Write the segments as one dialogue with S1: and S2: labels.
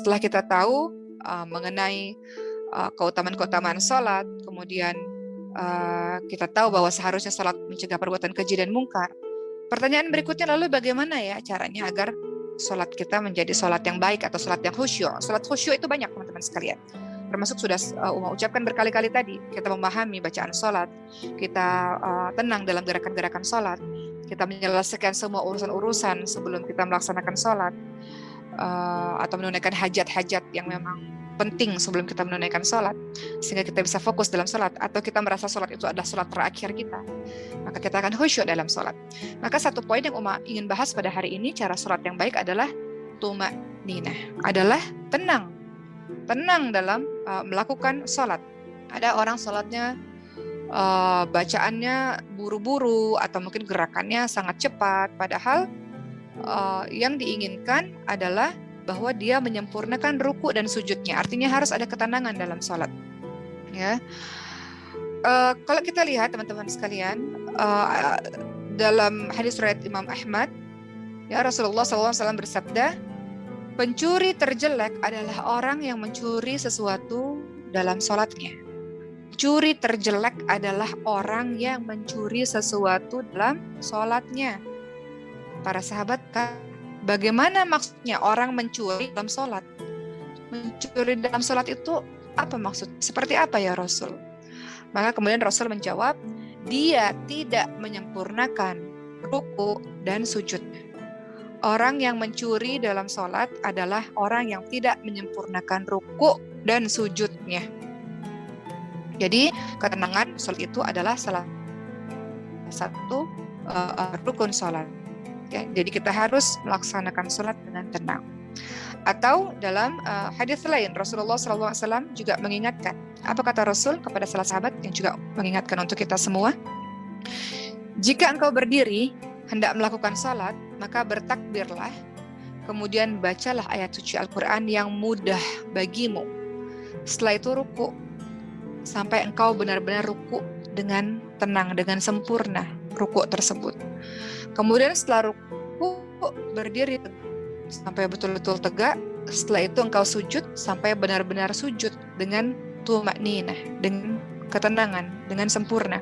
S1: setelah kita tahu mengenai keutamaan-keutamaan salat, kemudian kita tahu bahwa seharusnya salat mencegah perbuatan keji dan mungkar. Pertanyaan berikutnya lalu bagaimana ya caranya agar salat kita menjadi salat yang baik atau salat yang khusyuk. Salat khusyuk itu banyak teman-teman sekalian. Termasuk sudah Uma ucapkan berkali-kali tadi, kita memahami bacaan salat, kita tenang dalam gerakan-gerakan salat, kita menyelesaikan semua urusan-urusan sebelum kita melaksanakan salat, atau menunaikan hajat-hajat yang memang penting sebelum kita menunaikan salat, sehingga kita bisa fokus dalam salat, atau kita merasa salat itu adalah salat terakhir kita, maka kita akan khusyuk dalam salat. Maka satu poin yang Uma ingin bahas pada hari ini, cara salat yang baik adalah tumaninah, adalah tenang dalam melakukan salat. Ada orang salatnya bacaannya buru-buru atau mungkin gerakannya sangat cepat, padahal yang diinginkan adalah bahwa dia menyempurnakan ruku dan sujudnya. Artinya harus ada ketenangan dalam salat. Ya, kalau kita lihat teman-teman sekalian, dalam hadis riwayat Imam Ahmad, ya Rasulullah SAW bersabda, pencuri terjelek adalah orang yang mencuri sesuatu dalam salatnya. Pencuri terjelek adalah orang yang mencuri sesuatu dalam salatnya. Para sahabat, bagaimana maksudnya orang mencuri dalam salat? Mencuri dalam salat itu apa maksud? Seperti apa ya Rasul? Maka kemudian Rasul menjawab, dia tidak menyempurnakan ruku dan sujudnya. Orang yang mencuri dalam salat adalah orang yang tidak menyempurnakan ruku dan sujudnya. Jadi ketenangan salat itu adalah salah satu rukun salat. Ya, jadi kita harus melaksanakan salat dengan tenang. Atau dalam hadis lain Rasulullah SAW juga mengingatkan. Apa kata Rasul kepada salah sahabat yang juga mengingatkan untuk kita semua? Jika engkau berdiri hendak melakukan salat, maka bertakbirlah, kemudian bacalah ayat suci Al-Quran yang mudah bagimu. Setelah itu ruku, sampai engkau benar-benar ruku dengan tenang, dengan sempurna ruku tersebut. Kemudian setelah ruku, berdiri sampai betul-betul tegak. Setelah itu engkau sujud sampai benar-benar sujud dengan tumakninah, dengan ketenangan, dengan sempurna.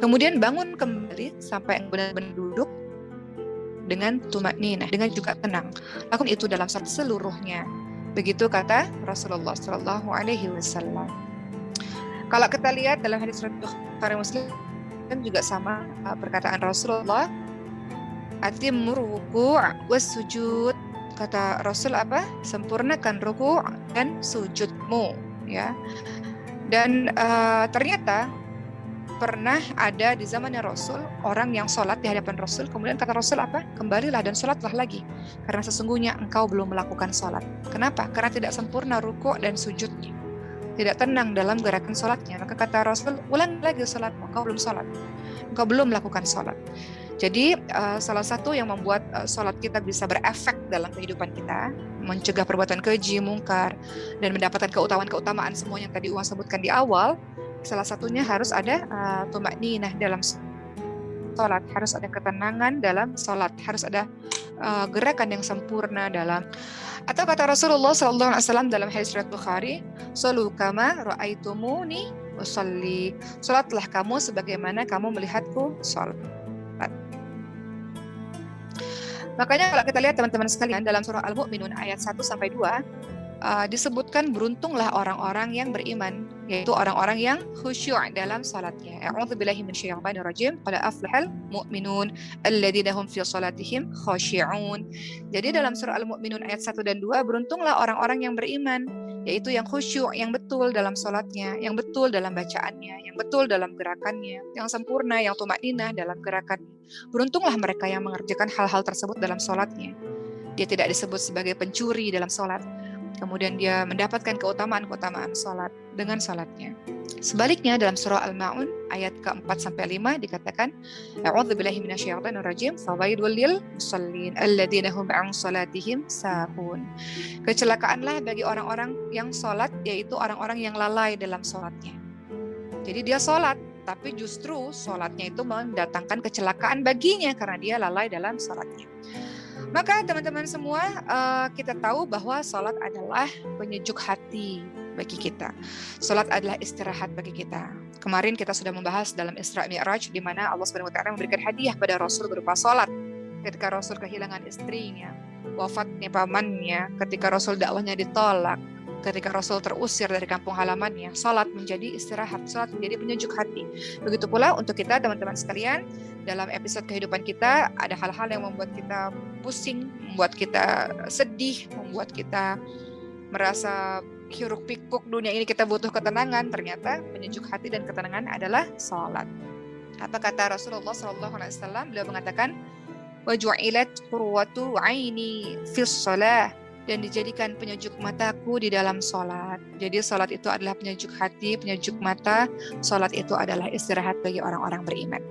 S1: Kemudian bangun kembali sampai benar-benar duduk dengan tumakninah, dengan juga tenang. Lakukan itu dalam salat seluruhnya. Begitu kata Rasulullah SAW. Kalau kita lihat dalam hadis Bukhari Muslim juga sama perkataan Rasulullah, atimmu ruku' was sujud. Kata Rasul apa? Sempurnakan ruku' dan sujudmu, ya. Dan ternyata pernah ada di zamannya Rasul orang yang sholat di hadapan Rasul, kemudian kata Rasul apa? Kembalilah dan sholatlah lagi, karena sesungguhnya engkau belum melakukan sholat. Kenapa? Karena tidak sempurna ruku' dan sujudnya, tidak tenang dalam gerakan sholatnya. Maka kata Rasul, ulang lagi sholatmu, engkau belum sholat, engkau belum melakukan sholat. Jadi salah satu yang membuat sholat kita bisa berefek dalam kehidupan kita, mencegah perbuatan keji, mungkar, dan mendapatkan keutamaan semua yang tadi Uang sebutkan di awal, salah satunya harus ada tumakninah dalam sholat, harus ada ketenangan dalam sholat, harus ada gerakan yang sempurna dalam. Atau kata Rasulullah SAW dalam hadis riwayat Bukhari, "Shallu kama ra'aitumuni usolli." Sholatlah kamu sebagaimana kamu melihatku sholat. Makanya kalau kita lihat teman-teman sekalian dalam surah Al-Mu'minun ayat 1-2 disebutkan beruntunglah orang-orang yang beriman, yaitu orang-orang yang khusyuk dalam salatnya. A'udzubillahi minasyaitonir rajim. Qad aflahal mu'minun alladzina hum fi salatihim khashi'un. Jadi dalam surah Al-Mu'minun ayat 1 dan 2, beruntunglah orang-orang yang beriman, yaitu yang khusyuk, yang betul dalam salatnya, yang betul dalam bacaannya, yang betul dalam gerakannya, yang sempurna, yang tumakninah dalam gerakannya. Beruntunglah mereka yang mengerjakan hal-hal tersebut dalam salatnya. Dia tidak disebut sebagai pencuri dalam salat. Kemudian dia mendapatkan keutamaan salat dengan salatnya. Sebaliknya dalam surah Al-Ma'un ayat ke-4-5 dikatakan, A'udzubillahi minasyaitonir rajim, fawailul lil musallin alladzina hum 'an salatihim sahun. Kecelakaanlah bagi orang-orang yang salat, yaitu orang-orang yang lalai dalam salatnya. Jadi dia salat, tapi justru salatnya itu mendatangkan kecelakaan baginya karena dia lalai dalam salatnya. Maka teman-teman semua, kita tahu bahwa sholat adalah penyejuk hati bagi kita. Sholat adalah istirahat bagi kita. Kemarin kita sudah membahas dalam Isra Mi'raj, di mana Allah Subhanahu wa Ta'ala memberikan hadiah pada Rasul berupa sholat. Ketika Rasul kehilangan istrinya, wafatnya pamannya, ketika Rasul dakwahnya ditolak, ketika Rasul terusir dari kampung halamannya, sholat menjadi istirahat, sholat menjadi penyejuk hati. Begitu pula untuk kita teman-teman sekalian, dalam episode kehidupan kita ada hal-hal yang membuat kita pusing, membuat kita sedih, membuat kita merasa hiruk pikuk dunia ini, kita butuh ketenangan. Ternyata penyejuk hati dan ketenangan adalah sholat. Apa kata Rasulullah SAW? Beliau mengatakan, وَجُعِلَتْ قُرَّةُ عَيْنِي فِي الصَّلَاةِ, dan dijadikan penyejuk mataku di dalam sholat. Jadi sholat itu adalah penyejuk hati, penyejuk mata. Sholat itu adalah istirahat bagi orang-orang beriman.